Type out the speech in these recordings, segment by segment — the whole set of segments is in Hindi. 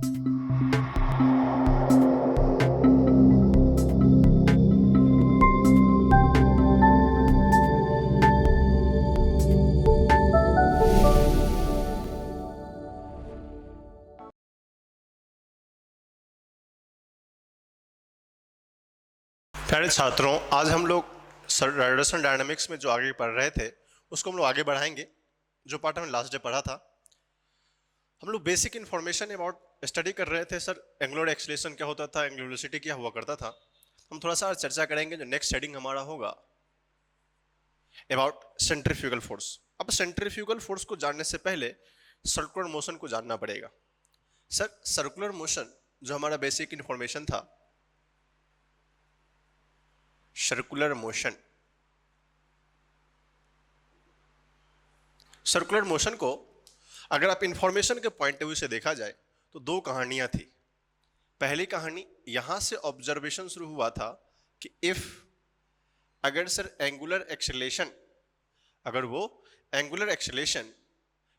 प्यारे छात्रों, आज हम लोग रेडिएशन डायनामिक्स में जो आगे पढ़ रहे थे उसको हम लोग आगे बढ़ाएंगे। जो पार्ट हमने लास्ट डे पढ़ा था, हम लोग बेसिक इन्फॉर्मेशन अबाउट स्टडी कर रहे थे। सर, एंगुलर एक्सीलरेशन क्या होता था, एंगुलर वेलोसिटी क्या हुआ करता था। हम थोड़ा सा चर्चा करेंगे। जो नेक्स्ट हेडिंग हमारा होगा अबाउट सेंट्रीफ्यूगल फोर्स। अब सेंट्रीफ्यूगल फोर्स को जानने से पहले सर्कुलर मोशन को जानना पड़ेगा। सर, सर्कुलर मोशन जो हमारा बेसिक इन्फॉर्मेशन था, सर्कुलर मोशन, सर्कुलर मोशन को अगर आप इंफॉर्मेशन के पॉइंट ऑफ व्यू से देखा जाए तो दो कहानियां थी। पहली कहानी यहां से ऑब्जर्वेशन शुरू हुआ था कि इफ अगर सर एंगुलर एक्सेलरेशन, अगर वो एंगुलर एक्सेलरेशन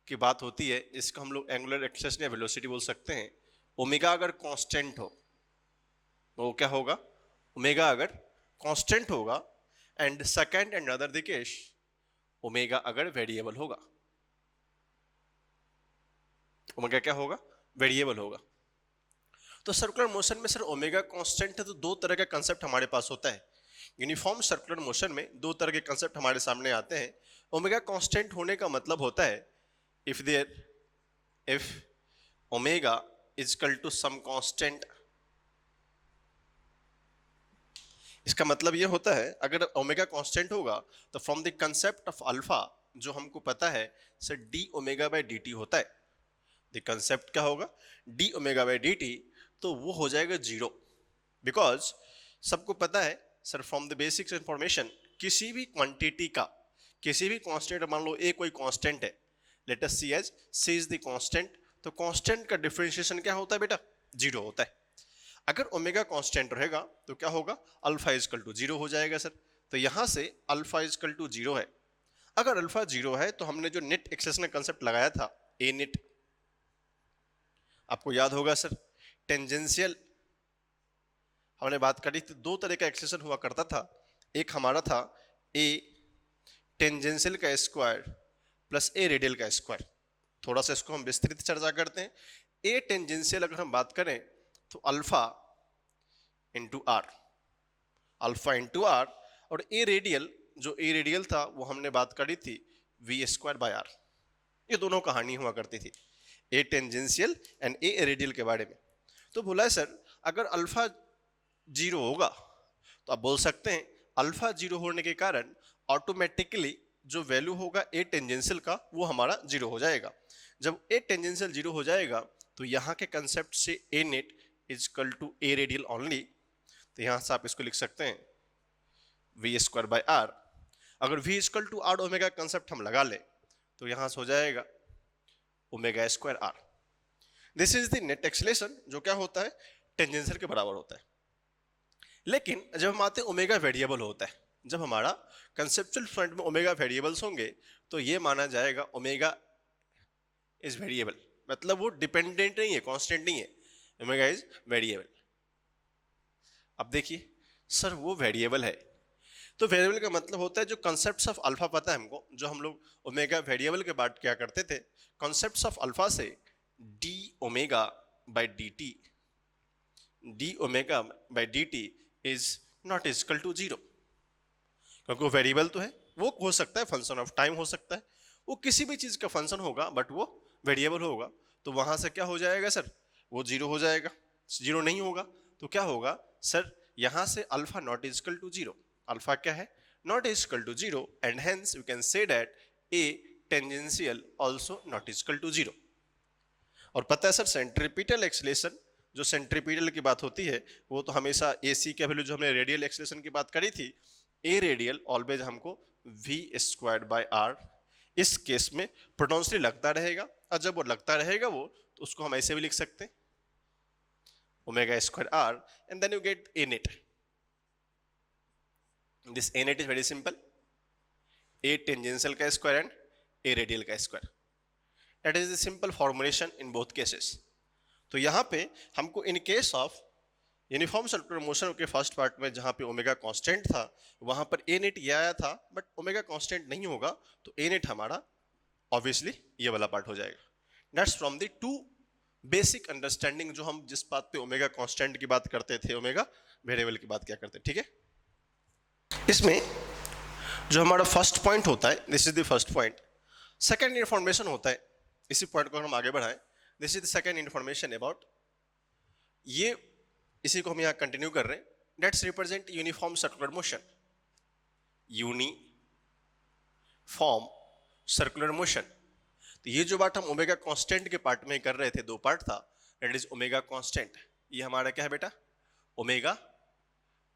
की बात होती है, इसको हम लोग एंगुलर एक्सेलरेशन या वेलोसिटी बोल सकते हैं। ओमेगा अगर कांस्टेंट हो तो क्या होगा, ओमेगा अगर कांस्टेंट होगा, and second and other the case omega अगर वेरिएबल होगा। ओमेगा क्या होगा, वेरिएबल होगा। तो सर्कुलर मोशन में सर ओमेगा कांस्टेंट है तो दो तरह का कंसेप्ट हमारे पास होता है। यूनिफॉर्म सर्कुलर मोशन में दो तरह के कंसेप्ट हमारे सामने आते हैं। ओमेगा कांस्टेंट होने का मतलब होता है if omega is equal to some constant. इसका मतलब ये होता है अगर ओमेगा कांस्टेंट होगा तो from the concept of alpha जो हमको पता है sir D omega by D T होता है। द कंसेप्ट क्या होगा, D omega by D T, तो वो हो जाएगा जीरो। बिकॉज सबको पता है sir from the basics information, किसी भी क्वांटिटी का, किसी भी कांस्टेंट, मान लो ए कोई कांस्टेंट है, let us see as C is the constant, तो कांस्टेंट का डिफरेंशिएशन क्या होता है बेटा, जीरो होता है। अगर ओमेगा कांस्टेंट रहेगा तो क्या होगा, अल्फा इजकल टू जीरो हो जाएगा सर। तो यहां से अल्फा इजकल टू जीरो है। अगर अल्फा जीरो है तो हमने जो नेट एक्सेलरेशन का कंसेप्ट लगाया था, ए नेट, आपको याद होगा सर, टेंजेंशियल हमने बात करी थी। दो तरह का एक्सेलरेशन हुआ करता था। एक हमारा था ए टेंजेंशियल का स्क्वायर प्लस ए रेडियल का स्क्वायर। थोड़ा सा इसको हम विस्तृत चर्चा करते हैं। ए टेंजेंशियल अगर हम बात करें तो alpha into R, alpha into R, और ए रेडियल, जो ए रेडियल था वो हमने बात करी थी वी स्क्वायर बाय आर। ये दोनों कहानी हुआ करती थी, ए टेंजेंशियल एंड ए रेडियल के बारे में। तो बोला है सर अगर अल्फा जीरो होगा तो आप बोल सकते हैं अल्फा जीरो होने के कारण ऑटोमेटिकली जो वैल्यू होगा ए टेंजेंशियल का वो हमारा जीरो हो जाएगा। जब ए टेंजेंशियल जीरो हो जाएगा तो यहाँ के कंसेप्ट से A net is equal to A radial only. तो यहाँ से आप इसको लिख सकते हैं वी स्क्वायर बाय आर। अगर V equal to R omega concept हम लगा ले तो यहाँ से हो जाएगा omega square R. This is the net acceleration, जो क्या होता है, टेंजेंशियल के बराबर होता है। लेकिन जब हम आते हैं ओमेगा वेरिएबल होता है, जब हमारा कंसेप्चुअल फ्रंट में ओमेगा वेरिएबल्स होंगे तो ये माना जाएगा ओमेगा इज वेरिएबल, मतलब वो डिपेंडेंट नहीं है, कांस्टेंट नहीं है, ओमेगा इज वेरिएबल। अब देखिए सर वो वेरिएबल है, तो वेरिएबल का मतलब होता है जो कॉन्सेप्ट्स ऑफ अल्फा पता है हमको, जो हम लोग ओमेगा वेरिएबल के बाद क्या करते थे, कॉन्सेप्ट्स ऑफ अल्फा से D omega by D T, D omega by D T is not equal to zero, क्योंकि वो वेरिएबल तो है, वो हो सकता है फंक्शन ऑफ टाइम हो सकता है, वो किसी भी चीज का फंक्शन होगा बट वो वेरिएबल होगा। तो वहां से क्या हो जाएगा सर, वो जीरो हो जाएगा। जीरो नहीं होगा तो क्या होगा सर, यहां से alpha not equal to zero, alpha क्या है, not equal to zero, and hence you can say that A tangential also not equal to zero. और पता है सर सेंट्रीपिटल एक्सेलरेशन, जो सेंट्रीपिटल की बात होती है वो तो हमेशा ए सी का वैल्यू, जो हमने रेडियल एक्सेलरेशन की बात करी थी, ए रेडियल ऑलवेज हमको वी स्क्वायर्ड बाय आर, इस केस में प्रोनाउंसली लगता रहेगा, और जब वो लगता रहेगा वो तो उसको हम ऐसे भी लिख सकते हैं omega square R, and then you get a net. This a net is very simple, a tangential का स्क्वायर एंड ए रेडियल का square, that is the simple formulation in both cases. तो यहाँ पे हमको in case of uniform circular motion के फर्स्ट पार्ट में जहाँ पे ओमेगा कांस्टेंट था वहाँ पर ए नेट ये आया था, बट ओमेगा कांस्टेंट नहीं होगा तो ए नेट हमारा ऑब्वियसली ये वाला पार्ट हो जाएगा। That's from the two basic understanding जो हम जिस बात पे ओमेगा कांस्टेंट की बात करते थे, ओमेगा वेरिएबल की बात क्या करते थे, ठीक है। इसमें जो हमारा फर्स्ट पॉइंट होता है, this is the first point. Second information होता है, इसी पॉइंट को हम आगे बढ़ाएं, this is the second information about, ये इसी को हम यहाँ कंटिन्यू कर रहे हैं। That's represent uniform circular motion, uniform circular motion. तो ये जो बात हम ओमेगा कांस्टेंट के पार्ट में कर रहे थे, दो पार्ट था, दैट इज ओमेगा कांस्टेंट, ये हमारा क्या है बेटा, ओमेगा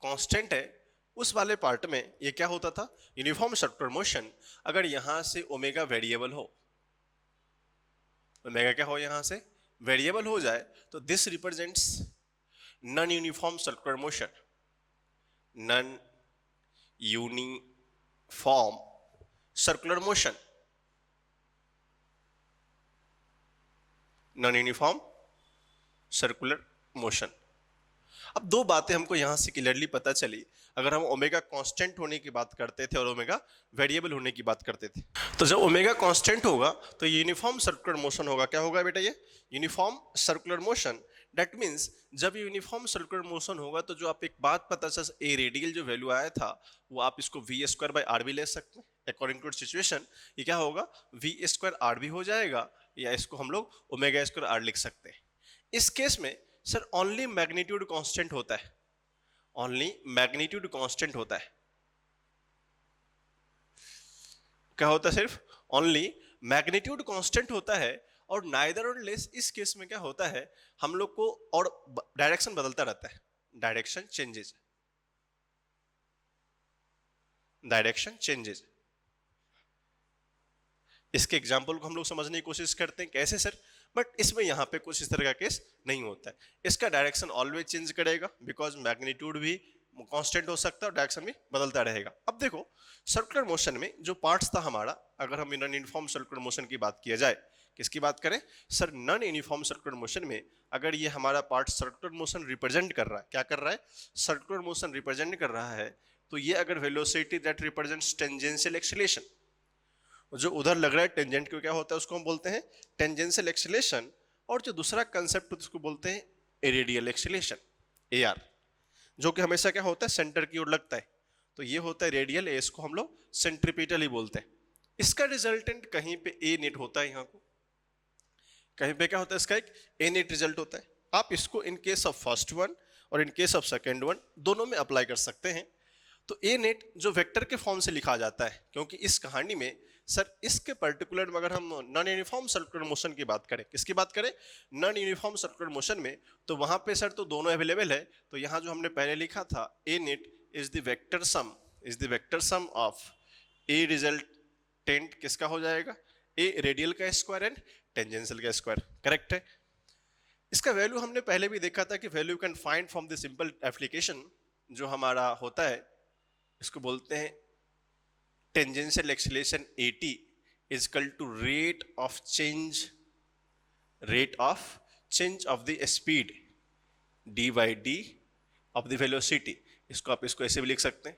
कांस्टेंट है। उस वाले पार्ट में ये क्या होता था, यूनिफॉर्म सर्कुलर मोशन, अगर यहां से ओमेगा वेरिएबल हो, ओमेगा क्या हो, यहां से वेरिएबल हो जाए, तो this represents non uniform circular motion, non uniform circular motion, non uniform circular motion. अब दो बातें हमको यहां से क्लियरली पता चली, अगर हम ओमेगा कांस्टेंट होने की बात करते थे और ओमेगा वेरिएबल होने की बात करते थे, तो जब ओमेगा कांस्टेंट होगा तो यूनिफॉर्म सर्कुलर मोशन होगा। क्या होगा बेटा, ये uniform circular motion. That means जब यूनिफॉर्म सर्कुलर मोशन होगा तो जो आप एक बात पता चल, ए रेडियल जो वैल्यू आया था वो आप इसको वी स्क्वायर बाई आर भी ले सकते हैं अकॉर्डिंग टू सिचुएशन। ये क्या होगा, वी स्क्वायर आर भी हो जाएगा, या इसको हम लोग ओमेगा स्क्वायर आर लिख सकते हैं। इस केस में सर ओनली मैग्नीट्यूड कांस्टेंट होता है, ओनली मैग्नीट्यूड कांस्टेंट होता है। क्या होता है, सिर्फ ओनली मैग्नीट्यूड कांस्टेंट होता है। और नाइदर और लेस, इस केस में क्या होता है, हम लोग को और डायरेक्शन बदलता रहता है, डायरेक्शन चेंजेस, डायरेक्शन चेंजेस। इसके एग्जाम्पल को हम लोग समझने की कोशिश करते हैं, कैसे सर, बट इसमें यहां पे कुछ इस तरह का केस नहीं होता है। इसका डायरेक्शन ऑलवेज चेंज करेगा, बिकॉज मैग्नीट्यूड भी कांस्टेंट हो सकता है और डायरेक्शन भी बदलता रहेगा। अब देखो सर्कुलर मोशन में जो पार्ट्स था हमारा, अगर हम नॉन यूनिफॉर्म सर्कुलर मोशन की बात किया जाए, किसकी बात करें sir, non uniform circular motion में अगर ये हमारा पार्ट सर्कुलर मोशन रिप्रेजेंट कर रहा है, क्या कर रहा है, सर्कुलर मोशन रिप्रेजेंट कर रहा है, तो ये अगर velocity that represents tangential acceleration, जो उधर लग रहा है टेंजेंट को क्या होता है, उसको हम बोलते हैं टेंजेंशियल एक्सीलरेशन। और जो दूसरा कंसेप्ट उसको बोलते हैं रेडियल एक्सीलरेशन, एआर, जो कि हमेशा क्या होता है, सेंटर की ओर लगता है, तो ये होता है रेडियल, इसको हम लोग सेंट्रीपिटल ही बोलते हैं। इसका रिजल्टेंट कहीं पे ए नेट होता है, यहाँ को कहीं पे क्या होता है, इसका एक ए नेट रिजल्ट होता है। आप इसको in case of first one और in case of second one दोनों में अप्लाई कर सकते हैं। तो ए नेट जो वेक्टर के फॉर्म से लिखा जाता है, क्योंकि इस कहानी में सर इसके पर्टिकुलर में अगर हम नॉन यूनिफॉर्म सर्कुलर मोशन की बात करें, किसकी बात करें, नॉन यूनिफॉर्म सर्कुलर मोशन में, तो वहां पे सर तो दोनों अवेलेबल है। तो यहाँ जो हमने पहले लिखा था, A net is the vector sum, is the vector sum of A resultant, किसका हो जाएगा, ए रेडियल का स्क्वायर एंड टेंजेंशियल का स्क्वायर, करेक्ट है। इसका वैल्यू हमने पहले भी देखा था कि value can find from the simple application जो हमारा होता है, इसको बोलते हैं tangential acceleration AT is equal to rate of change of the speed d by D of the velocity. इसको आप इसको ऐसे भी लिख सकते हैं,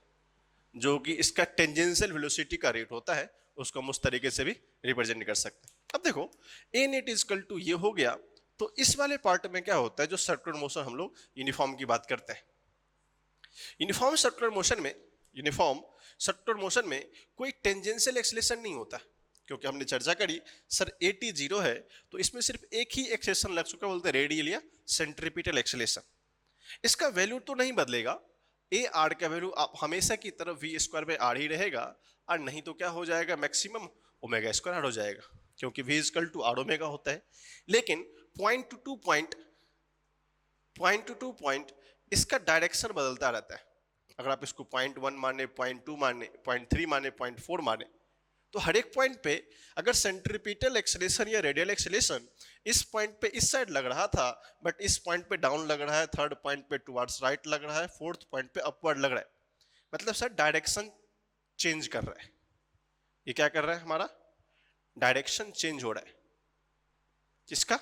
जो कि इसका टेंजेंशियल वेलोसिटी का रेट होता है, उसको हम उस तरीके से भी रिप्रेजेंट कर सकते हैं। अब देखो ए नेट इज इक्वल टू ये हो गया, तो इस वाले पार्ट में क्या होता है, जो सर्कुलर मोशन हम लोग यूनिफॉर्म की बात करते हैं, यूनिफॉर्म सर्कुलर मोशन में, यूनिफॉर्म सर्कुलर मोशन में कोई टेंजेंशियल एक्सीलरेशन नहीं होता, क्योंकि हमने चर्चा करी सर AT 0 है, तो इसमें सिर्फ एक ही एक्सीलरेशन लग चुका, बोलते हैं रेडियल या सेंट्रीपिटल एक्सीलरेशन। इसका वैल्यू तो नहीं बदलेगा, ए आर का वैल्यू आप हमेशा की तरफ वी स्क्वायर बाई आर ही रहेगा, और नहीं तो क्या हो जाएगा, मैक्सिमम ओमेगा स्क्वायर आर हो जाएगा, क्योंकि V equal to R omega होता है। लेकिन पॉइंट टू पॉइंट इसका डायरेक्शन बदलता रहता है। अगर आप इसको 0.1 माने, 0.2 माने, 0.3 माने, 0.4 माने, तो हर एक पॉइंट पे अगर सेंट्रीपिटल एक्सीलरेशन या रेडियल एक्सीलरेशन इस पॉइंट पे इस साइड लग रहा था, बट इस पॉइंट पे डाउन लग रहा है, थर्ड पॉइंट पे टुवर्ड्स राइट लग रहा है, फोर्थ पॉइंट पे अपवर्ड लग रहा है, मतलब सर डायरेक्शन चेंज कर रहा है। ये क्या कर रहा है, हमारा डायरेक्शन चेंज हो रहा है। किसका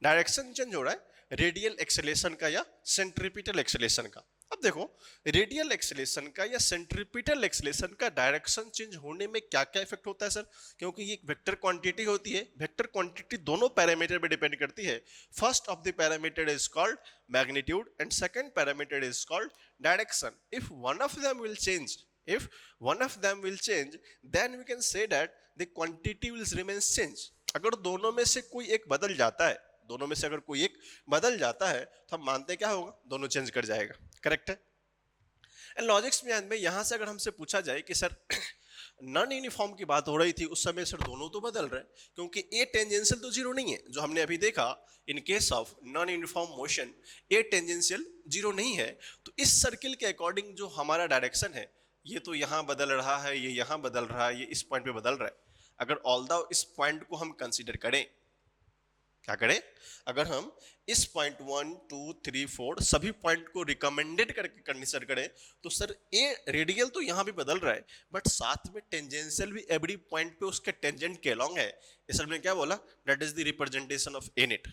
डायरेक्शन चेंज हो रहा है, रेडियल एक्सेलेरेशन का या सेंट्रीपिटल एक्सेलेरेशन का। अब देखो रेडियल एक्सेलेरेशन का या सेंट्रीपिटल एक्सेलेरेशन का डायरेक्शन चेंज होने में क्या क्या इफेक्ट होता है सर? क्योंकि ये एक वेक्टर क्वांटिटी होती है, वेक्टर क्वांटिटी दोनों पैरामीटर पे डिपेंड करती है। First of the parameter is called magnitude and second parameter is called direction. If one of them will change, if one of them will change, then we can say that the quantity will remain change। अगर दोनों में से कोई एक बदल जाता है, दोनों में से अगर कोई एक बदल जाता है तो हम मानते हैं क्या होगा, दोनों चेंज कर जाएगा। करेक्ट है। एंड लॉजिक्स में यहाँ से अगर हमसे पूछा जाए कि सर नॉन यूनिफॉर्म की बात हो रही थी उस समय, सर दोनों तो बदल रहे हैं, क्योंकि ए टेंजेंशियल तो जीरो नहीं है। जो हमने अभी देखा इन case of non uniform motion A tangential zero नहीं है। तो इस सर्किल के अकॉर्डिंग जो हमारा डायरेक्शन है, ये तो यहाँ बदल रहा है, ये यहाँ बदल रहा है, ये इस पॉइंट पे बदल रहा है। अगर ऑल्दो इस पॉइंट को हम कंसीडर करें, क्या करें, अगर हम इस पॉइंट 1 2 3 4 सभी पॉइंट को रिकमेंडेड करके कंसीडर करें, तो सर ए रेडियल तो यहाँ भी बदल रहा है, बट साथ में टेंजेंशियल भी एवरी पॉइंट पे उसके टेंजेंट के अलॉन्ग है। इस में क्या बोला, that is the representation of A net.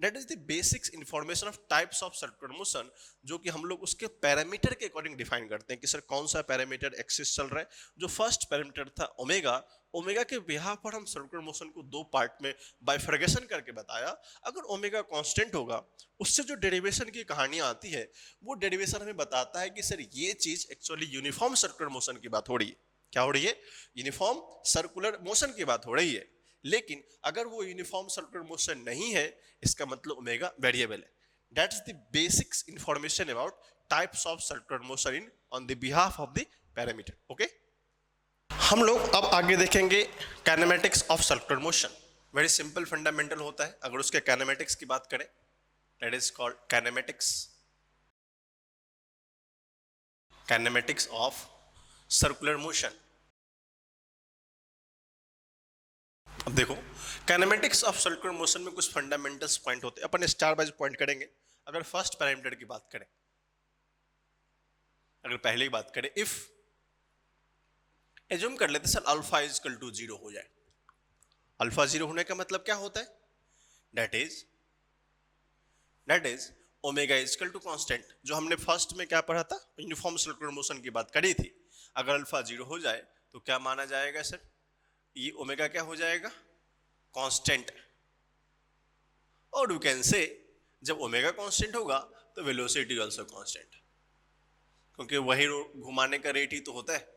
That is the basics information of types of circular motion, जो कि हम लोग उसके पैरामीटर के अकॉर्डिंग डिफाइन करते हैं कि सर कौन सा पैरामीटर एक्सिस चल रहा है। जो फर्स्ट पैरामीटर था ओमेगा, ओमेगा के बिहाफ पर हम सर्कुलर मोशन को दो पार्ट में बाइफर्गेशन करके बताया। अगर ओमेगा कांस्टेंट होगा, उससे जो डेरिवेशन की कहानियां आती है, वो डेरिवेशन हमें बताता है कि सर ये चीज एक्चुअली यूनिफॉर्म सर्कुलर मोशन की बात हो रही है। क्या हो रही है, यूनिफॉर्म सर्कुलर मोशन की बात हो रही है। लेकिन अगर वो यूनिफॉर्म सर्कुलर मोशन नहीं है, इसका मतलब ओमेगा वेरिएबल है। That is the basics information about types of circular motion in on the behalf of the parameter. Okay, हम लोग अब आगे देखेंगे kinematics of circular motion. Very simple fundamental होता है। अगर उसके काइनेमेटिक्स की बात करें, that is called kinematics of circular motion. अब देखो काइनेमेटिक्स ऑफ सर्कुलर मोशन में कुछ फंडामेंटल्स पॉइंट होते हैं, अपन स्टार बाइज पॉइंट करेंगे। अगर फर्स्ट पैरामीटर की बात करें, अगर पहले की बात करें, इफ एज्यूम कर लेते sir alpha is equal to 0 हो जाए। अल्फा 0 होने का मतलब क्या होता है, that is omega is equal to constant. जो हमने फर्स्ट में क्या पढ़ा था, यूनिफॉर्म सर्कुलर मोशन की बात करी थी। अगर अल्फा 0 हो जाए तो क्या माना जाएगा सर, ये ओमेगा क्या हो जाएगा, कांस्टेंट। और यू कैन से जब ओमेगा कांस्टेंट होगा तो वेलोसिटी आल्सो कांस्टेंट, क्योंकि वही घुमाने का रेट ही तो होता है।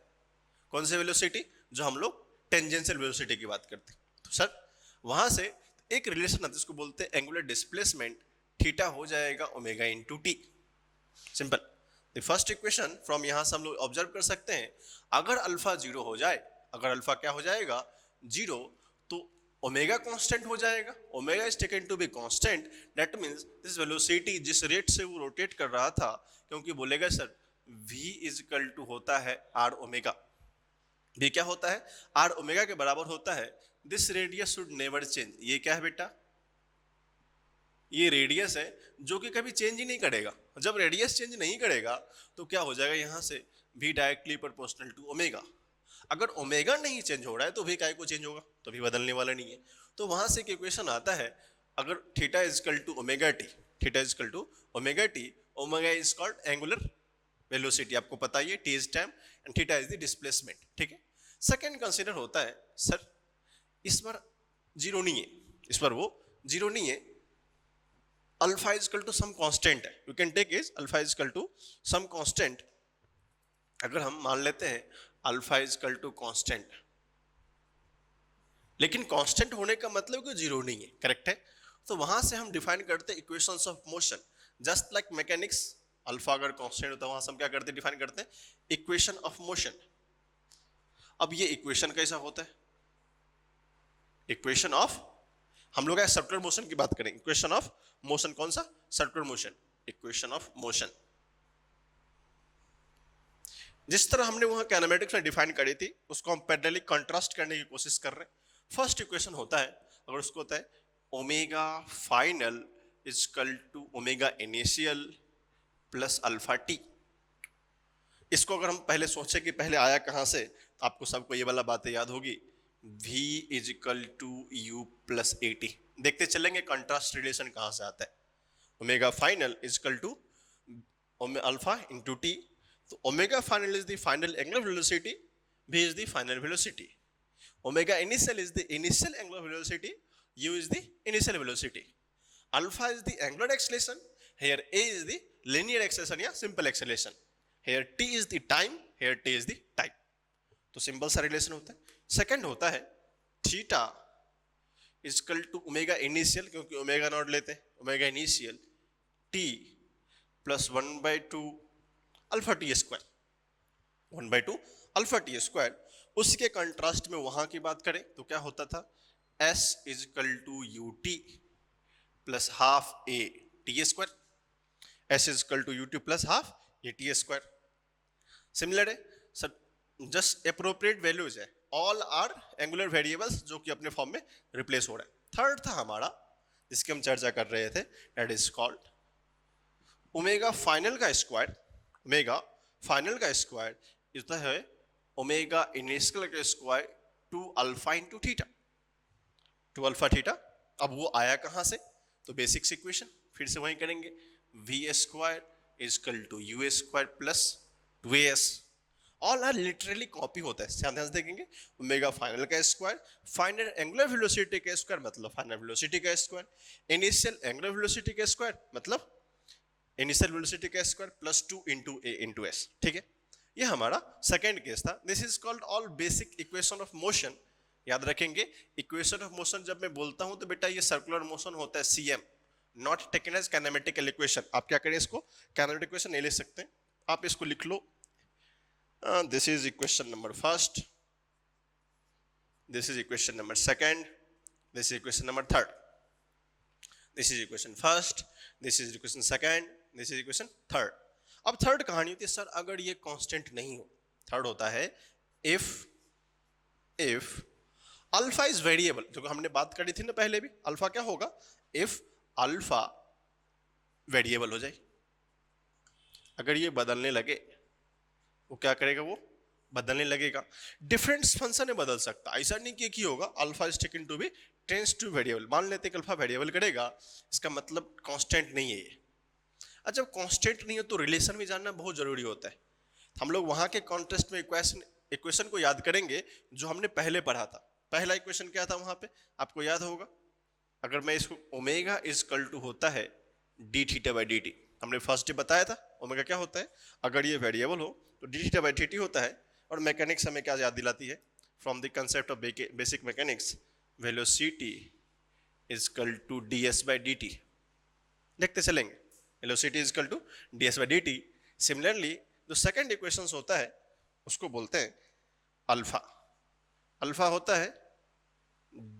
कौन से वेलोसिटी, जो हम लोग टेंजेंशियल वेलोसिटी की बात करते हैं। तो सर वहां से एक रिलेशन आता है, इसको बोलते हैं एंगुलर डिस्प्लेसमेंट। थीटा हो जाएगा omega into T. Simple. The first equation from यहां से हम लोग ऑब्जर्व कर सकते हैं, अगर अल्फा 0 हो जाए, अगर अल्फा क्या हो जाएगा 0, तो ओमेगा कांस्टेंट हो जाएगा। Omega is taken to be constant, that means this velocity जिस रेट से वो रोटेट कर रहा था, क्योंकि बोलेगा sir v is equal to होता है r ओमेगा। v क्या होता है, r ओमेगा के बराबर होता है। This radius should never change. ये क्या है बेटा, ये रेडियस है जो कि कभी चेंज ही नहीं करेगा। जब रेडियस चेंज नहीं करेगा तो क्या हो जाएगा, यहां से v directly proportional to omega. अगर ओमेगा नहीं चेंज हो रहा है तो भी काय को चेंज होगा, तो भी बदलने वाला नहीं है। तो वहां से एक इक्वेशन आता है, अगर theta is equal to omega T, theta is equal to omega T, omega is called angular velocity, आपको पता ही है, T is time and theta is the displacement. ठीक है। सेकंड कंसीडर होता है, सर इस बार 0 नहीं है, इस बार वो 0 नहीं है, alpha is equal to some constant है। You can take is alpha is equal to some constant. अगर हम मान लेते हैं alpha is equal to constant, लेकिन कांस्टेंट होने का मतलब कि 0 नहीं है, करेक्ट है। तो वहां से हम डिफाइन करते हैं equations of motion, just like mechanics. Alpha अगर कांस्टेंट होता है, वहां से हम क्या करते हैं, डिफाइन करते हैं इक्वेशन ऑफ मोशन। अब ये इक्वेशन कैसा होता है, इक्वेशन ऑफ, हम लोग सर्कुलर मोशन की बात करें, इक्वेशन ऑफ मोशन कौन सा, circular motion, equation of motion. जिस तरह हमने वहां काइनेमेटिक्स में डिफाइन करी थी, उसको हम पैरेलली कंट्रास्ट करने की कोशिश कर रहे हैं। फर्स्ट इक्वेशन होता है, अगर उसको होता है omega final is equal to omega initial plus alpha T. इसको अगर हम पहले सोचे कि पहले आया कहां से, तो आपको सबको ये वाला बातें याद होगी, v is equal to u plus a t. देखते चलेंगे कंट्रास्ट रिलेशन कहां से आता है। Omega final is equal to alpha into t. तो omega final is the final angular velocity, v is the final velocity. Omega initial is the initial angular velocity, u is the initial velocity. Alpha is the angular acceleration, here a is the linear acceleration या simple acceleration. Here t is the time, here t is the time. तो सिंपल सा रिलेशन होता है। सेकंड होता है theta is equal to omega initial, क्योंकि ओमेगा नॉट लेते हैं, omega initial T plus 1/2 alpha T square, 1/2 alpha T square. उसके कंट्रास्ट में वहां की बात करें तो क्या होता था, S is equal to U T plus half A T square, S is equal to U T plus half A T square. Similar है सर, जस्ट अप्रोप्रिएट वैल्यूज है, ऑल आर एंगुलर वेरिएबल्स जो कि अपने फॉर्म में रिप्लेस हो रहा है। थर्ड था हमारा जिसकी हम चर्चा कर रहे थे, that is called omega final का स्क्वायर। ओमेगा फाइनल का स्क्वायर इतना है ओमेगा इनिशियल का square two alpha into theta, two alpha theta. अब वो आया कहां से, तो बेसिक्स इक्वेशन फिर से वही करेंगे, V square is equal to U square plus 2as। All are literally copy होता है, ध्यान से देखेंगे। ओमेगा फाइनल का स्क्वायर, फाइनल एंगुलर वेलोसिटी का स्क्वायर मतलब फाइनल वेलोसिटी का स्क्वायर, इनिशियल एंगुलर वेलोसिटी का स्क्वायर मतलब इनिशियल वेलोसिटी का square plus 2 into A into S. ठीक है, ये हमारा सेकेंड केस था। This is called all basic equation of motion. याद रखेंगे इक्वेशन ऑफ मोशन जब मैं बोलता हूं तो बेटा ये सर्कुलर मोशन होता है CM, not taken as kinematical equation. आप क्या करें, इसको काइनेमेटिक इक्वेशन नहीं ले सकते, आप इसको लिख लो, this is equation number first, this is equation number second, this is equation number third, this is equation first, this is equation second, this is equation third. अब थर्ड कहानी होती है सर अगर ये कांस्टेंट नहीं हो, थर्ड होता है इफ अल्फा इज वेरिएबल, जो हमने बात करी थी ना पहले भी, अल्फा क्या होगा, इफ अल्फा वेरिएबल हो जाए, अगर ये बदलने लगे, वो क्या करेगा, वो बदलने लगेगा। डिफरेंस फंक्शन में बदल सकता, ऐसा नहीं कि एक ही होगा, alpha is taken to be tense to variable. मान लेते हैं कि अल्फा वेरिएबल करेगा, इसका मतलब कांस्टेंट नहीं है ये। अच्छा, जब कांस्टेंट नहीं हो तो रिलेशन भी जानना बहुत जरूरी होता है। हम लोग वहां के कॉन्टेक्स्ट में इक्वेशन को याद करेंगे जो हमने पहले पढ़ा था। पहला इक्वेशन क्या था वहां पे, आपको याद होगा, अगर मैं इसको ओमेगा इज इक्वल टू होता है D theta by D T, हमने फर्स्ट डे बताया था ओमेगा क्या होता है, अगर ये वेरिएबल हो तो D theta by D T होता है। और मैकेनिक्स हमें क्या याद दिलाती है, from the concept of basic mechanics, velocity is equal to D S by D T. देखते चलेंगे, velocity is equal to D S by D T. Similarly जो सेकेंड इक्वेशन होता है उसको बोलते हैं अल्फा। अल्फा होता है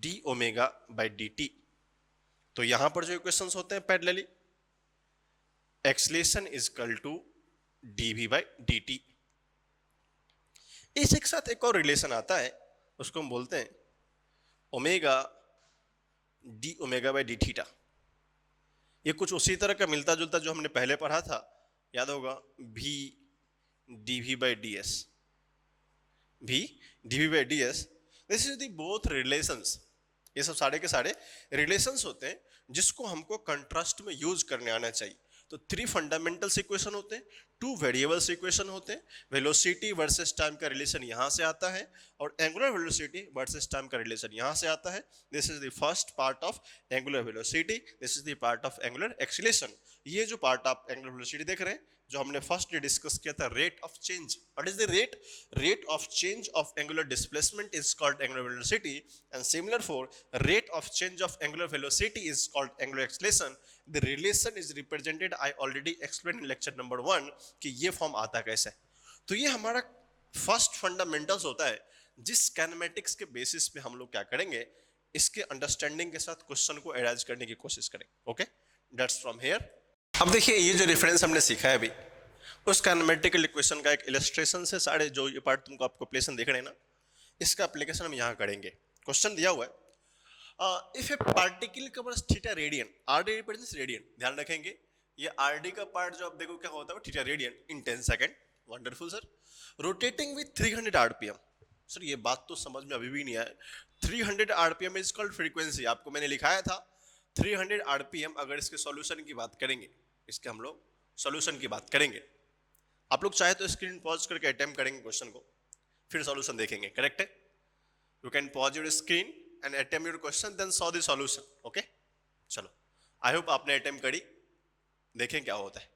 D omega by D T. तो यहां पर जो इक्वेशंस होते हैं parallelly, acceleration is equal to D we by D T. इस एक साथ एक और रिलेशन आता है, उसको हम बोलते हैं omega D omega by D theta. ये कुछ उसी तरह का मिलता जुलता जो हमने पहले पढ़ा था, याद होगा, v d we by d s, v d we by d s. This is the both relations. ये सब सारे के सारे रिलेशंस होते हैं जिसको हमको कंट्रास्ट में यूज करने आना चाहिए। तो 3 फंडामेंटल्स इक्वेशन होते हैं, 2 वेरिएबल्स इक्वेशन होते हैं, वेलोसिटी वर्सेस टाइम का रिलेशन यहाँ से आता है और एंगुलर वेलोसिटी वर्सेस टाइम का रिलेशन यहाँ से आता है। This is the first part of angular velocity, this is the part of angular acceleration. ये जो पार्ट आप एंगुलर वेलोसिटी देख रहे हैं, जो हमने फर्स्ट डे डिस्कस किया था, rate of change. What is the rate of change of angular displacement is called angular velocity, and similar for rate of change of angular velocity is called angular acceleration. The relation is represented, I already explain in lecture number 1 कि ये फॉर्म आता कैसे। तो ये हमारा फर्स्ट फंडामेंटल्स होता है जिस काइनेमेटिक्स के बेसिस पे हम लोग क्या करेंगे, इसके अंडरस्टैंडिंग के साथ क्वेश्चन को एराइज करने की कोशिश करेंगे। Okay, that's from here. अब देखिए ये जो रेफरेंस हमने सीखा है अभी, उस काइनेमेटिकल इक्वेशन का एक इलस्ट्रेशन से सारे जो ये पार्ट तुमको आपको प्लेसन देख रहे हैं ना, इसका एप्लीकेशन हम यहाँ करेंगे। क्वेश्चन दिया हुआ है, if A particle covers theta radian, RD represents radian, ध्यान रखेंगे ये आरडी का पार्ट जो आप देखो क्या होता है, theta radian in 10 second. Wonderful sir. Rotating with 300 RPM. Sir ये बात तो समझ में अभी भी नहीं आया, 300 आरपीएम इज कॉल्ड फ्रीक्वेंसी, आपको मैंने लिखाया था 300 आरपीएम अगर इसके सॉल्यूशन की बात करेंगे, इसके हम लोग सॉल्यूशन की बात करेंगे, आप लोग चाहे तो स्क्रीन पॉज करके अटेम्प्ट करेंगे क्वेश्चन को, फिर सॉल्यूशन देखेंगे, करेक्ट है? You can pause your screen and attempt your question then solve the solution, okay? चलो, आई होप आपने अटेम्प्ट करी, देखें क्या होता है।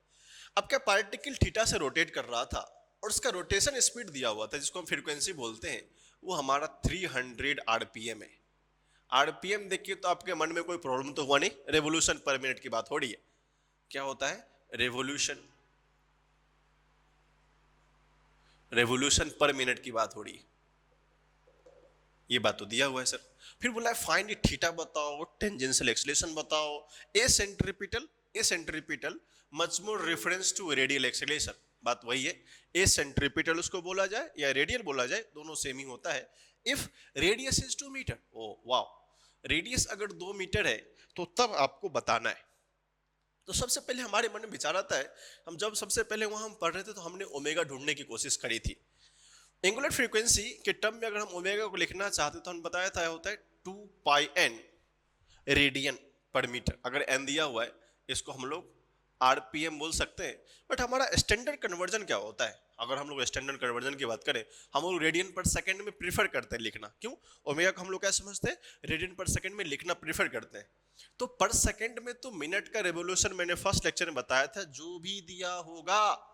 अब क्या पार्टिकल थीटा से रोटेट कर रहा था और उसका रोटेशन स्पीड दिया हुआ था जिसको हम फ्रीक्वेंसी बोलते हैं, वो हमारा 300 आरपीएम है। आरपीएम देखिए तो आपके मन में कोई प्रॉब्लम तो हुआ नहीं, रेवोल्यूशन पर मिनट की बात हो रही है। क्या होता है? रेवोल्यूशन, रेवोल्यूशन पर मिनट की बात हो रही है, ये बात तो दिया हुआ है सर। फिर बोला है फाइंड थीटा बताओ, टेंजेंशियल एक्सीलरेशन बताओ, a centripetal, a centripetal much more reference to radial acceleration, बात वही है। ए सेंट्रीपिटल उसको बोला जाए या रेडियल बोला जाए, दोनों सेम ही होता है। If radius is 2 metre, oh wow, radius अगर 2 मीटर है तो तब आपको बताना है। तो सबसे पहले हमारे मन में विचार आता है, हम जब सबसे पहले वहां हम पढ़ रहे थे तो हमने ओमेगा ढूंढने की कोशिश करी थी। एंगुलर फ्रीक्वेंसी के टर्म में अगर हम ओमेगा को लिखना चाहते तो हम बताया था होता है 2 पाई एन रेडियन पर मीटर। अगर एन दिया हुआ है इसको हम लोग आरपीएम बोल सकते हैं, बट हमारा स्टैंडर्ड कन्वर्जन क्या होता है? अगर हम लोग स्टैंडर्ड कन्वर्जन की बात करें, हम लोग रेडियन पर सेकंड में प्रीफर करते हैं लिखना। क्यों? ओमेगा को हम लोग क्या समझते हैं? रेडियन पर सेकंड में लिखना प्रीफर करते हैं। तो पर सेकंड में तो मिनट का रेवोल्यूशन मैंने फर्स्ट लेक्चर में बताया था, जो भी दिया होगा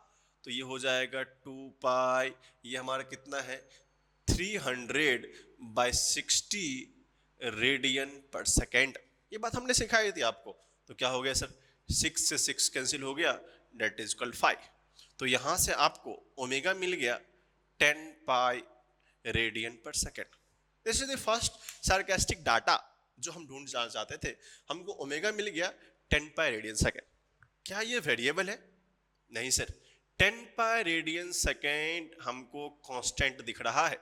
तो ये हो जाएगा 2 पाई, ये हमारा कितना है 300/60 रेडियन पर सेकेंड। ये बात हमने सिखाई थी आपको। तो क्या हो गया सर, 6 से 6 कैंसिल हो गया, डेट इज इक्वल 5। तो यहां से आपको ओमेगा मिल गया 10 pi radian per second. This is the first sarcastic data जो हम ढूंढ जाना चाहते थे। हमको ओमेगा मिल गया 10 पाई रेडियन सेकेंड। क्या ये वेरिएबल है? नहीं सर, 10 पाई रेडियन सेकेंड हमको कांस्टेंट दिख रहा है।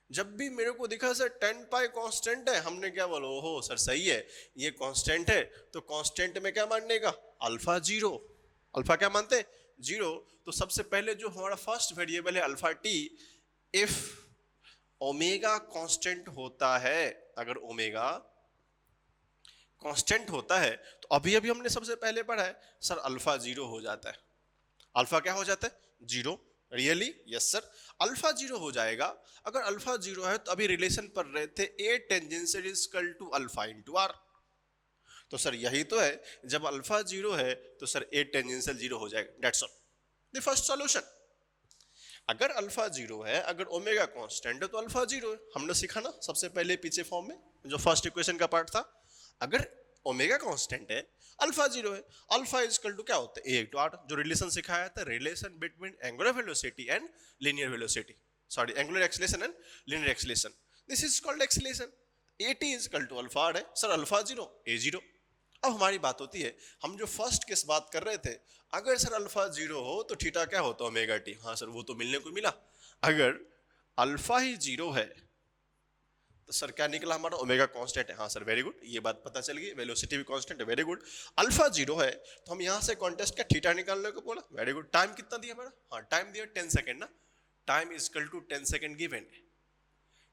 जब भी मेरे को दिखा सर 10 पाई कांस्टेंट है, हमने क्या बोला, ओहो सर सही है, ये कांस्टेंट है, तो कांस्टेंट में क्या मानने का? Alpha zero. अल्फा क्या मानते हैं? जीरो। तो सबसे पहले जो हमारा फर्स्ट वेरिएबल है alpha T, if omega constant होता है, अगर ओमेगा कांस्टेंट होता है तो अभी अभी हमने सबसे पहले पढ़ा है सर अल्फा जीरो हो जाता है। अल्फा क्या हो जाता है? Zero. Really? Yes sir, alpha zero हो जाएगा। अगर अल्फा जीरो है तो अभी रिलेशन पढ़ रहे थे A tangential is equal to alpha into R. तो सर यही तो है, जब अल्फा जीरो है तो सर ए टेंजेंशियल जीरो हो जाएगा। That's all, the first solution. अगर अल्फा जीरो है, अगर ओमेगा कांस्टेंट है तो अल्फा जीरो है। हमने सीखा ना सबसे पहले पीछे फॉर्म में जो फर्स्ट इक्वेशन का पार्ट था, अगर ओमेगा कांस्टेंट है, अल्फा जीरो है, अल्फा इज इक्वल टू क्या होता है? A to R. जो रिलेशन सिखाया था, relation between angular velocity and linear velocity, sorry angular acceleration and linear acceleration, this is called acceleration. A T is equal to alpha R है sir, alpha zero A zero. अब हमारी बात होती है, हम जो फर्स्ट केस बात कर रहे थे, अगर सर अल्फा जीरो हो तो थीटा क्या होता है? Omega T. हाँ सर, वो तो मिलने को मिला। अगर अल्फा ही जीरो है तो सर क्या निकला हमारा? ओमेगा कांस्टेंट है। हाँ सर, वेरी गुड, ये बात पता चल गई। वेलोसिटी भी कांस्टेंट है, वेरी गुड। अल्फा जीरो है तो हम यहाँ से कॉन्टेस्ट का थीटा निकालने को बोला, वेरी गुड। टाइम कितना दिया हमारा? हाँ, टाइम दिया 10 सेकेंड ना। Time is equal to 10 second given.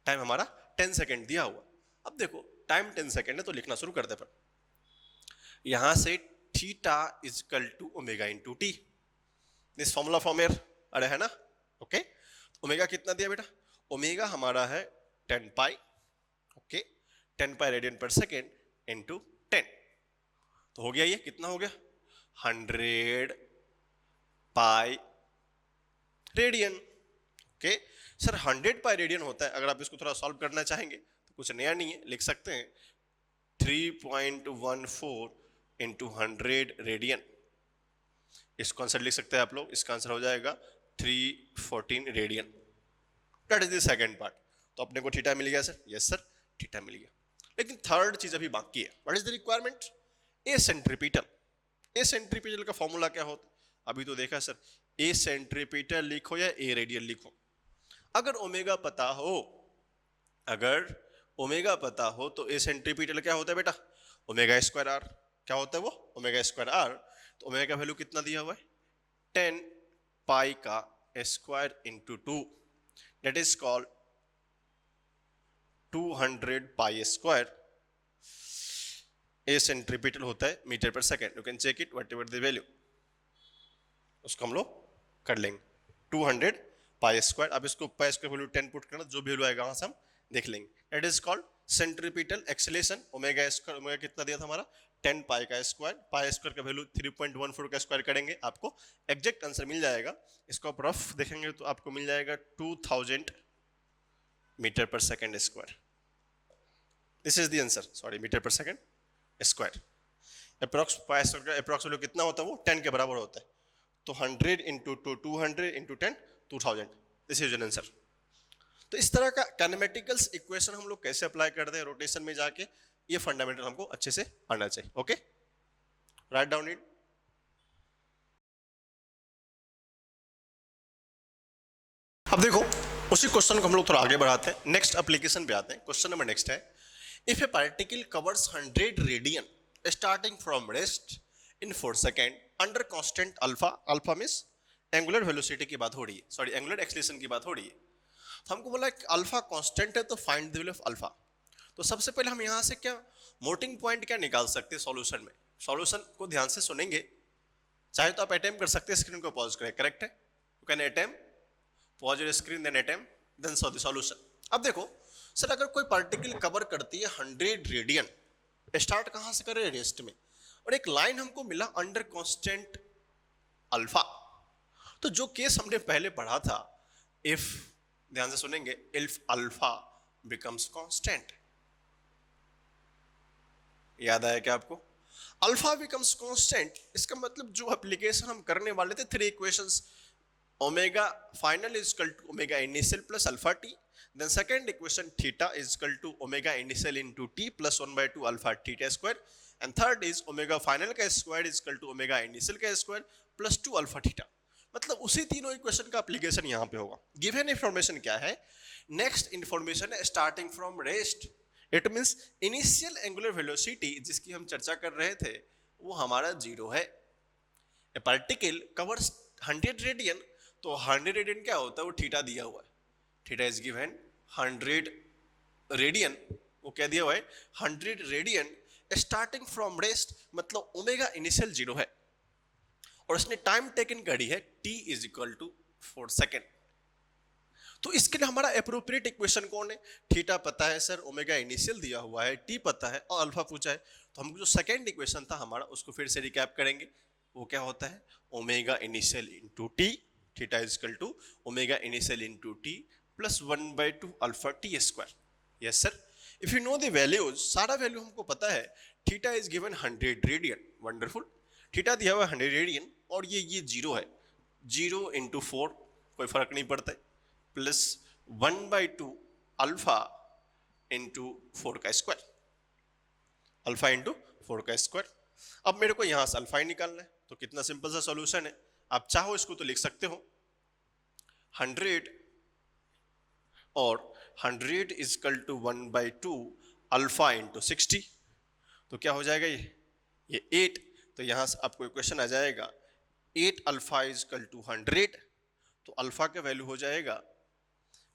Time हमारा 10 सेकेंड दिया हुआ। अब देखो टाइम 10 सेकेंड है तो लिखना शुरू करते पर यहां से theta is equal to omega into T. This formula form here, अरे है ना? ओके, ओमेगा कितना दिया बेटा? ओमेगा हमारा है 10 पाई, okay, 10 pi radian per second into 10। तो हो गया, ये कितना हो गया? 100 pi radian. Okay sir, 100 pi radian होता है। अगर आप इसको थोड़ा सॉल्व करना चाहेंगे तो कुछ नया नहीं है, लिख सकते हैं 3.14 इंटू 100 रेडियन। इसको आंसर लिख सकते हैं आप लोग, इसका आंसर हो जाएगा 314 radian. That is the second part. तो अपने को थीटा मिल गया सर, यस सर, थीटा मिल गया। लेकिन थर्ड चीज अभी बाकी है। What is the requirement? A centripetal. A centripetal का फॉर्मूला क्या होता है? अभी तो देखा सर, ए सेंट्रीपिटल लिखो या ए रेडियल लिखो। अगर ओमेगा पता हो, अगर ओमेगा पता हो तो ए सेंट्रीपिटल क्या होता है बेटा? Omega square r. क्या होता है वो? Omega square r. तो ओमेगा का वैल्यू कितना दिया हुआ है? 10 पाई का square into 2, that is called 200 pi square. A centripetal होता है metre per second, you can check it whatever the value, उसको हम लोग कर लेंगे 200 पाई स्क्वायर। अब इसको पाई स्क्वायर वैल्यू 10 पुट करना, जो भी वैल्यू आएगा वहां से हम देख लेंगे। It is called centripetal acceleration. Omega square, omega कितना दिया था हमारा 10 पाई का स्क्वायर, पाई स्क्वायर का वैल्यू 3.14 का स्क्वायर करेंगे, आपको एग्जैक्ट आंसर मिल जाएगा। इसको आप रफ देखेंगे तो आपको मिल जाएगा 2000 metre per second square. This is the answer, sorry metre per second square. Approx pi square का अप्रॉक्स वैल्यू कितना होता है, वो 10 के बराबर होता है, तो 100 into 200 into 10 2000, this is an answer. तो इस तरह का काइनेमेटिकल्स इक्वेशन हम लोग कैसे अप्लाई करते हैं रोटेशन में जाके, ये फंडामेंटल हमको अच्छे से आना चाहिए। Okay, write down it. अब देखो उसी क्वेश्चन को हम लोग थोड़ा आगे बढ़ाते हैं, नेक्स्ट एप्लीकेशन पे आते हैं। क्वेश्चन नंबर नेक्स्ट है, if A particle covers 100 radian starting from rest in 4 second under constant alpha, alpha means angular velocity की बात हो रही है, सॉरी एंगुलर एक्सेलरेशन की बात हो रही है। तो हमको बोला कि अल्फा कांस्टेंट है तो find the value of alpha. तो सबसे पहले हम यहां से क्या मोटिंग पॉइंट क्या निकाल सकते हैं सॉल्यूशन में। सॉल्यूशन को ध्यान से सुनेंगे, चाहे तो आप अटेम्प्ट कर सकते हैं, स्क्रीन को पॉज करें, करेक्ट है, you can attempt, pause your screen then attempt then solve the solution. अब देखो सर, अगर कोई पार्टिकल कवर करती है 100 रेडियन, स्टार्ट कहां से करें, रेस्ट में, और एक लाइन हमको मिला अंडर कांस्टेंट अल्फा, तो जो केस हमने पहले पढ़ा था, इफ, ध्यान से सुनेंगे, इफ अल्फा बिकम्स कांस्टेंट, याद आया क्या आपको, अल्फा बिकम्स कांस्टेंट, इसका मतलब जो एप्लीकेशन हम करने वाले थे 3 equations, omega final is equal to omega initial plus alpha t, then second equation theta is equal to omega initial into t plus 1/2 alpha theta square, and third is omega final का square is equal to omega initial का स्क्वायर प्लस 2 अल्फा थीटा। मतलब उसी तीनों इक्वेशन का एप्लीकेशन यहां पे होगा। गिवन इंफॉर्मेशन क्या है, नेक्स्ट इंफॉर्मेशन है starting from rest, it means initial angular velocity जिसकी हम चर्चा कर रहे थे वो हमारा 0 है। ए पार्टिकल कवर्स 100 रेडियन, तो 100 रेडियन क्या होता है, वो थीटा दिया हुआ है, थीटा इज गिवन 100 रेडियन, वो क्या दिया हुआ है 100 रेडियन स्टार्टिंग फ्रॉम रेस्ट, मतलब ओमेगा इनिशियल 0 है, और उसने टाइम टेकन करी है t is equal to 4 second. तो इसके लिए हमारा एप्रोप्रिएट इक्वेशन कौन है, थीटा पता है सर, ओमेगा इनिशियल दिया हुआ है, t पता है और अल्फा पूछा है, तो हमको जो सेकेंड इक्वेशन था हमारा उसको फिर से रिकैप करेंगे, वो क्या होता है omega initial into t, theta is equal to omega initial into t plus 1/2 alpha T square. Yes sir, if you know the values, सारा वैल्यू हमको पता है, theta is given 100 radian, wonderful, theta दिया हुआ है 100 रेडियन, और ये 0 है, 0 इंटू 4 कोई फर्क नहीं पड़ता है, प्लस 1/2 अल्फा इंटू 4 का स्क्वायर, अल्फा इंटू 4 का स्क्वायर। अब मेरे को यहां से अल्फा ही निकालना है, तो कितना सिंपल सा सॉल्यूशन है, आप चाहो इसको तो लिख सकते हो 100 और 100 is equal to 1/2 alpha into 60, तो क्या हो जाएगा ये 8, तो यहां से आपको इक्वेशन आ जाएगा 8 अल्फा इज इक्वल टू 100, तो अल्फा का वैल्यू हो जाएगा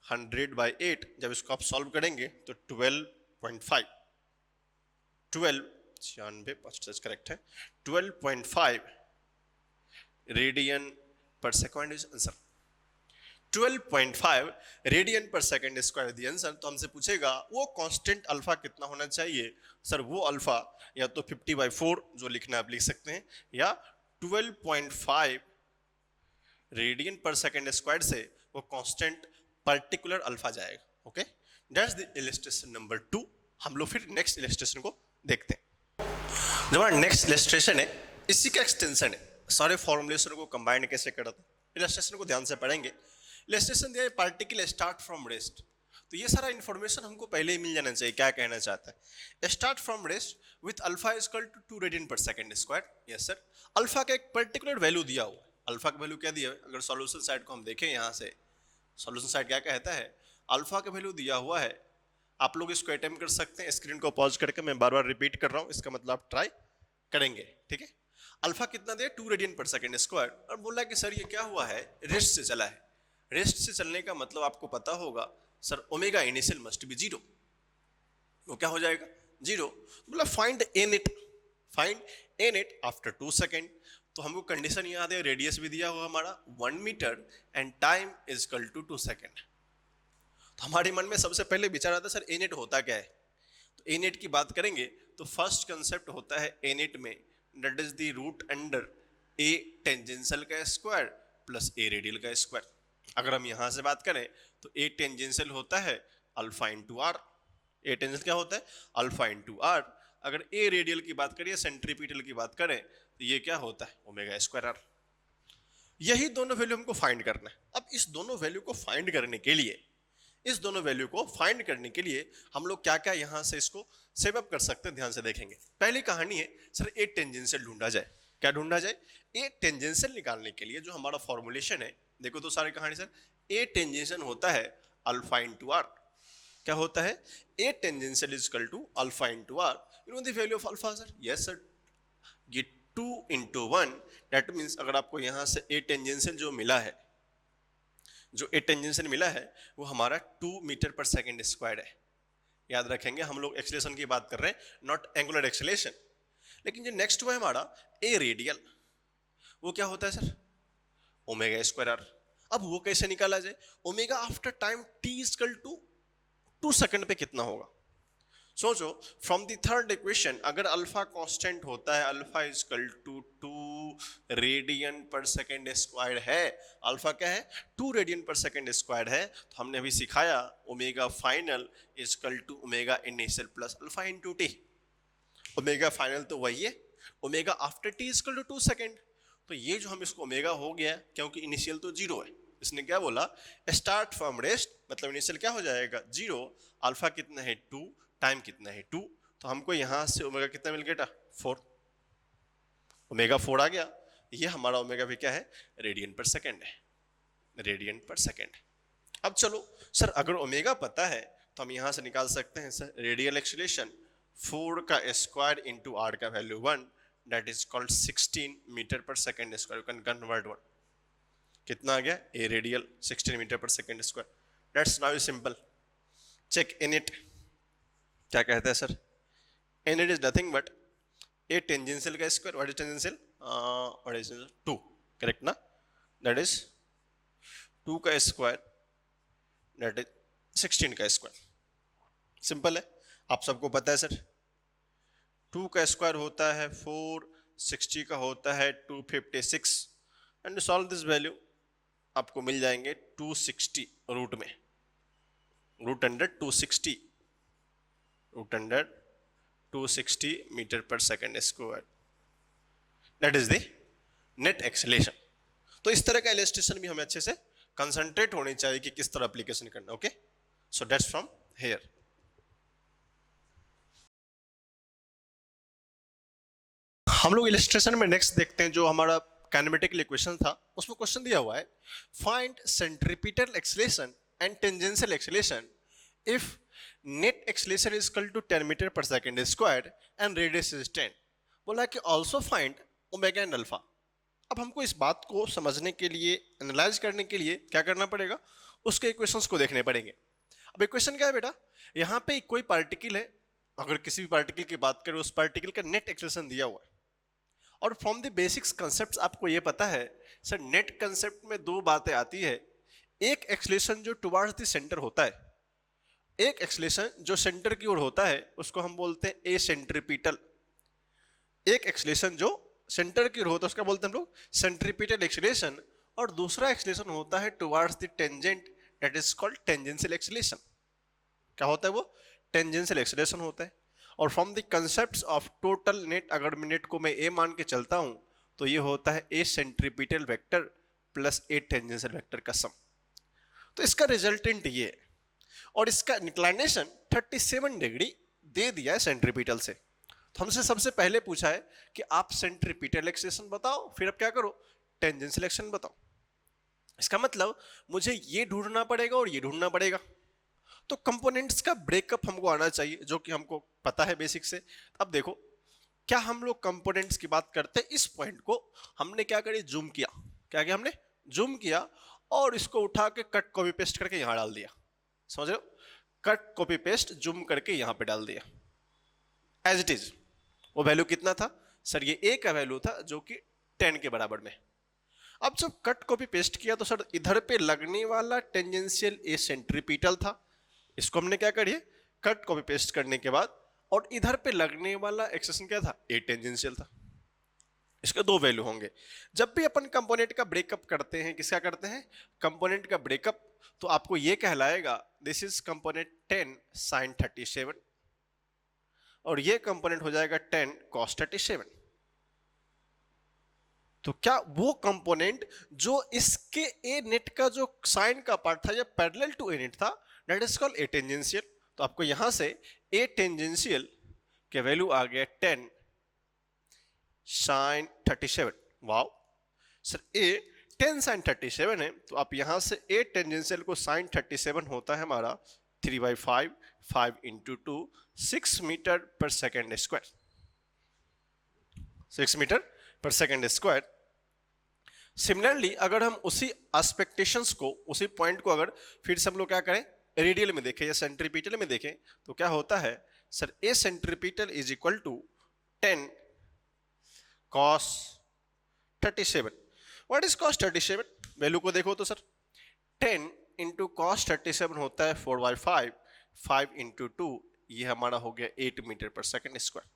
100/8, जब इसको आप सॉल्व करेंगे तो 12.5, 96 करेक्ट है, 12.5 radian per second is answer, 12.5 radian per second square the answer. तो हमसे पूछेगा वो कांस्टेंट अल्फा कितना होना चाहिए, सर वो अल्फा या तो 50/4 जो लिखना आप लिख सकते हैं, या 12.5 रेडियन पर सेकंड स्क्वायर से वो कांस्टेंट पर्टिकुलर अल्फा जाएगा। Okay, that's the illustration number 2। हम लोग फिर नेक्स्ट इलस्ट्रेशन को देखते हैं। जो हमारा नेक्स्ट इलस्ट्रेशन है इसी का एक्सटेंशन है, सारे फॉर्मुलेशन को कंबाइन कैसे करते हैं, इलस्ट्रेशन को ध्यान से पढ़ेंगे। इलस्ट्रेशन दिया है पार्टिकल स्टार्ट फ्रॉम रेस्ट, तो ये सारा इन्फॉर्मेशन हमको पहले ही मिल जाना चाहिए, क्या कहना चाहता है, start from rest with alpha is equal to 2 radian per second square. Yes sir, alpha का एक पर्टिकुलर वैल्यू दिया हुआ है, अल्फा का वैल्यू क्या दिया है, अगर सॉल्यूशन साइड को हम देखें, यहाँ से सॉल्यूशन साइड क्या कहता है, अल्फा का वैल्यू दिया हुआ है, आप लोग इसको अटेम्प्ट कर सकते हैं, स्क्रीन को पॉज करके मैं बार बार रिपीट कर रहा हूँ, इसका मतलब आप ट्राई करेंगे, ठीक है। अल्फा कितना दिया 2 रेडियन पर सेकंड स्क्वायर, और बोला कि सर ये क्या हुआ है, रेस्ट से चला है, रेस्ट से चलने का मतलब आपको पता होगा sir omega initial must be 0, वो क्या हो जाएगा जीरो, मतलब find an it, find an it after 2 second. तो हमको कंडीशन याद है, रेडियस भी दिया हुआ हमारा 1 metre and time is equal to 2 second. तो हमारे मन में सबसे पहले विचार आता है सर एन इट होता क्या है। तो एन इट की बात करेंगे तो फर्स्ट कंसेप्ट होता है एन इट में, that is the root under a tangential का स्क्वायर प्लस ए रेडियल का स्क्वायर। अगर हम यहां से बात करें तो ए टेंजेंशियल होता है alpha into r. A tangential क्या होता है? Alpha into r. अगर ए रेडियल की बात करें, सेंट्रीपिटल की बात करें, तो ये क्या होता है? Omega square r. यही दोनों वैल्यू हमको फाइंड करना है। अब इस दोनों वैल्यू को फाइंड करने के लिए, इस दोनों वैल्यू को फाइंड करने के लिए हम लोग क्या क्या यहां से इसको सेव अप कर सकते हैं, ध्यान से देखेंगे। पहली कहानी है सर ए टेंजेंशियल ढूंढा जाए। क्या ढूंढा जाए? ए टेंजेंशियल निकालने के लिए जो हमारा फॉर्मुलेशन है, देखो तो सारी कहानी सर, ए टेंजेंशियल होता है अल्फा इंटू आर। क्या होता है? A tangential is equal to alpha into r. You know the value of alpha sir? Yes sir, ये 2 इंटू 1, दैट मीन्स अगर आपको यहां से ए टेंजेंशियल जो मिला है, जो ए टेंजेंशियल मिला है वो हमारा 2 मीटर पर सेकेंड स्क्वायर है। याद रखेंगे हम लोग एक्सेलेरेशन की बात कर रहे हैं, नॉट एंगुलर एक्सेलेरेशन। लेकिन जो नेक्स्ट हुआ है हमारा ए रेडियल, वो क्या होता है सर? Omega square are. अब वो कैसे निकाला जाए? Omega after time t is equal to 2 second पे कितना होगा? सोचो, फ्रॉम द थर्ड इक्वेशन अगर अल्फा कांस्टेंट होता है, alpha is equal to 2 radian per second square है, अल्फा क्या है? 2 रेडियन पर सेकेंड स्क्वायर है, तो हमने अभी सिखाया omega final is equal to omega initial plus alpha into t. Omega final तो वही है, omega after t is equal to 2 second. तो ये जो हम इसको ओमेगा हो गया क्योंकि इनिशियल तो जीरो है, इसने क्या बोला? स्टार्ट फ्रॉम रेस्ट, मतलब इनिशियल क्या हो जाएगा? जीरो। अल्फा कितना है? 2, टाइम कितना है? 2। तो हमको यहां से ओमेगा कितना मिल गया? 4। ओमेगा 4 आ गया। ये हमारा ओमेगा भी क्या है? रेडियन पर सेकेंड है, रेडियन पर सेकेंड। अब चलो सर, अगर ओमेगा पता है तो हम यहां से निकाल सकते हैं सर रेडियल एक्सीलरेशन 4 का स्क्वायर इंटू आर का value 1, that is called 16 metre per second square. You can convert one. कितना आ गया? A radial 16 metre per second square. That's now simple. Check in it. क्या कहता है सर? In it is nothing but a tangential का square. What is tangential? What is 2, correct ना? दैट इज 2 का स्क्वायर, दैट इज 16 का स्क्वायर। सिंपल है, आप सबको पता है सर। 2 का स्क्वायर होता है 4, 60 का होता है 256, एंड सॉल्व दिस वैल्यू आपको मिल जाएंगे 260 रूट में, root under 260, root under 260 metre per second square. That is the net acceleration. तो इस तरह का इलस्ट्रेशन भी हमें अच्छे से कंसंट्रेट होनी चाहिए कि किस तरह एप्लीकेशन करना। Okay, so that's from here. हम लोग इलस्ट्रेशन में नेक्स्ट देखते हैं जो हमारा काइनेमेटिकल इक्वेशन था, उसमें क्वेश्चन दिया हुआ है find centripetal acceleration and tangential acceleration if net acceleration is equal to 10 metre per second square and radius is 10। बोला कि also find omega and alpha. अब हमको इस बात को समझने के लिए, एनालाइज करने के लिए क्या करना पड़ेगा? उसके इक्वेशंस को देखने पड़ेंगे। अब इक्वेशन क्या है बेटा? यहाँ पे कोई पार्टिकल है, अगर किसी भी पार्टिकल की बात करें, उस पार्टिकल का नेट एक्सेलेरेशन दिया हुआ है, और फ्रॉम द बेसिक्स कंसेप्ट्स आपको ये पता है सर, नेट कंसेप्ट में दो बातें आती है। एक एक्सेलेरेशन जो टुवर्ड्स द सेंटर होता है, एक एक्सेलेरेशन जो सेंटर की ओर होता है, उसको हम बोलते हैं ए सेंट्रीपिटल। एक एक्सेलेरेशन जो सेंटर की ओर होता है उसका बोलते हैं हम लोग सेंट्रीपिटल एक्सेलेरेशन, और दूसरा एक्सेलेरेशन होता है towards the tangent, that is called tangential acceleration. क्या होता है वो? टेंजेंशियल एक्सेलेरेशन होता है। और from the concepts of total net, अगर मैं नेट को मैं ए मान के चलता हूं तो ये होता है a centripetal vector plus a tangential vector का सम। तो इसका रिजल्टेंट ये है, और इसका इंक्लिनेशन 37 डिग्री दे दिया है सेंट्रीपिटल से। तो हमसे सबसे पहले पूछा है कि आप सेंट्रीपिटल एक्सेलेरेशन बताओ, फिर अब क्या करो? टेंजेंशियल एक्सेलेरेशन बताओ। इसका मतलब मुझे ये ढूंढना पड़ेगा और ये ढूंढना पड़ेगा। तो कंपोनेंट्स का ब्रेकअप हमको आना चाहिए, जो कि हमको पता है बेसिक से। अब देखो, क्या हम लोग कंपोनेंट्स की बात करते हैं, इस पॉइंट को हमने क्या करी? जूम किया। क्या किया हमने? जूम किया, और इसको उठा के कट कॉपी पेस्ट करके यहां डाल दिया। समझ रहे हो? कट कॉपी पेस्ट जूम करके यहां पे डाल दिया। As it is. वो वैल्यू कितना था सर, ये ए का वैल्यू था जो कि 10 के बराबर में। अब जब कट कॉपी पेस्ट किया तो सर इधर पे लगने वाला टेंजेंशियल ए सेंट्रीपिटल था, इसको हमने क्या करिए कट कॉपी पेस्ट करने के बाद, और इधर पे लगने वाला एक्सेशन क्या था, ए टेंजेंशियल था। इसके दो वैल्यू होंगे। जब भी अपन कंपोनेंट का ब्रेकअप करते हैं, किसका करते हैं, कंपोनेंट का ब्रेकअप, तो आपको ये कहलाएगा दिस इज कंपोनेंट 10 sin 37 और ये कंपोनेंट हो जाएगा 10 cos 37। तो क्या वो कंपोनेंट जो इसके ए नेट का जो साइन का पार्ट था या पैरेलल टू ए नेट था, that is called a tangential. तो आपको यहां से ए टेंजेंशियल के वैल्यू आ गया 10 sin 37। वाओ सर, ए 10 sin 37 है, तो आप यहां से ए टेंजेंशियल को sin 37 होता है हमारा 3/5, 5 into 2, 6 metre per second square, 6 metre per second square. Similarly अगर हम उसी एक्सपेक्टेशंस को, उसी पॉइंट को अगर फिर से हम लोग क्या करें, रेडियल में देखें या सेंट्रीपिटल में देखें, तो क्या होता है sir, a centripetal is equal to 10 cos 37। What is cos 37? Value को देखो तो सर 10 इंटू cos 37 होता है 4/5, 5 इंटू 2, ये हमारा हो गया 8 मीटर पर सेकेंड स्क्वायर।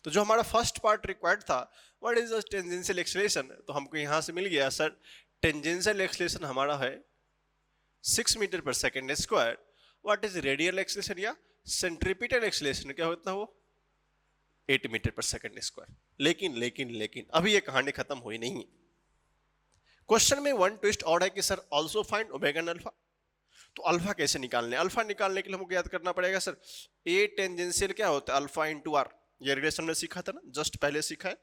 तो जो हमारा फर्स्ट पार्ट रिक्वायर्ड था, what is the tangential acceleration, तो हमको यहां से मिल गया सर, टेंजेंशियल एक्सेलरेशन हमारा है 6 metre per second square. What is radial acceleration या सेंट्रीपिटल एक्सेलरेशन, क्या होता है वो 8 मीटर पर सेकेंड स्क्वायर। लेकिन अभी ये कहानी खत्म हुई नहीं है। क्वेश्चन में वन ट्विस्ट और है कि sir also find omega and alpha. तो अल्फा कैसे निकालने, अल्फा निकालने के लिए हमको याद करना पड़ेगा सर, ए टेंजेंशियल क्या होता है, अल्फा इंटू आर। ये रिलेशन में सीखा था ना, जस्ट पहले सीखा है।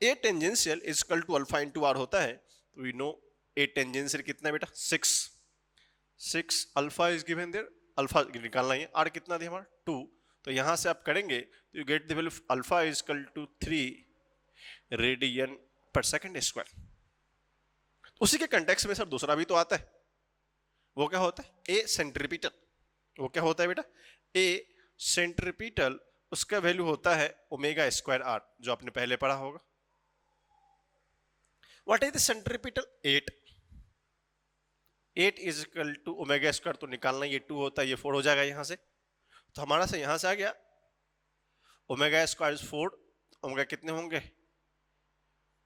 A tangential is equal to alpha into r होता है, तो वी नो ए टेंजेंशियल कितना है बेटा, 6 alpha is given there, alpha निकालना है, आर कितना दिया हमारा 2। तो यहां से आप करेंगे तो you get the value alpha is equal to 3 radian per second square. उसी के कंटेक्स्ट में सर दूसरा भी तो आता है, वो क्या होता है, ए सेंट्रीपिटल। वो क्या होता है बेटा, ए सेंट्रीपिटल, उसका वैल्यू होता है ओमेगा स्क्वायर आर, जो आपने पहले पढ़ा होगा। What is the centripetal, 8 is equal to omega square, तो निकालना, ये 2 होता है, ये 4 हो जाएगा यहां से। तो हमारा से यहां से आ गया ओमेगा स्क्वायर इज 4, ओमेगा कितने होंगे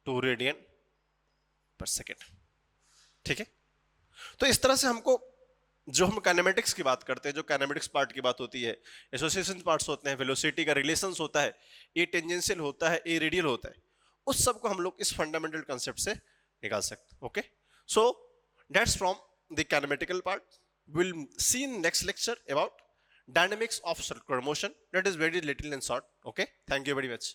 2 रेडियन पर सेकेंड। ठीक है, तो इस तरह से हमको, जो हम काइनेमेटिक्स की बात करते हैं, जो काइनेमेटिक्स पार्ट की बात होती है, एसोसिएशन पार्ट्स होते हैं, वेलोसिटी का रिलेशंस होता है, ए टेंजेंशियल होता है, ए रेडियल होता है, उस सब को हम लोग इस फंडामेंटल कांसेप्ट से निकाल सकते हैं। Okay, so that's from the kinematical part. Will see in next lecture about dynamics of circular motion, that is very little and short. Okay, thank you very much.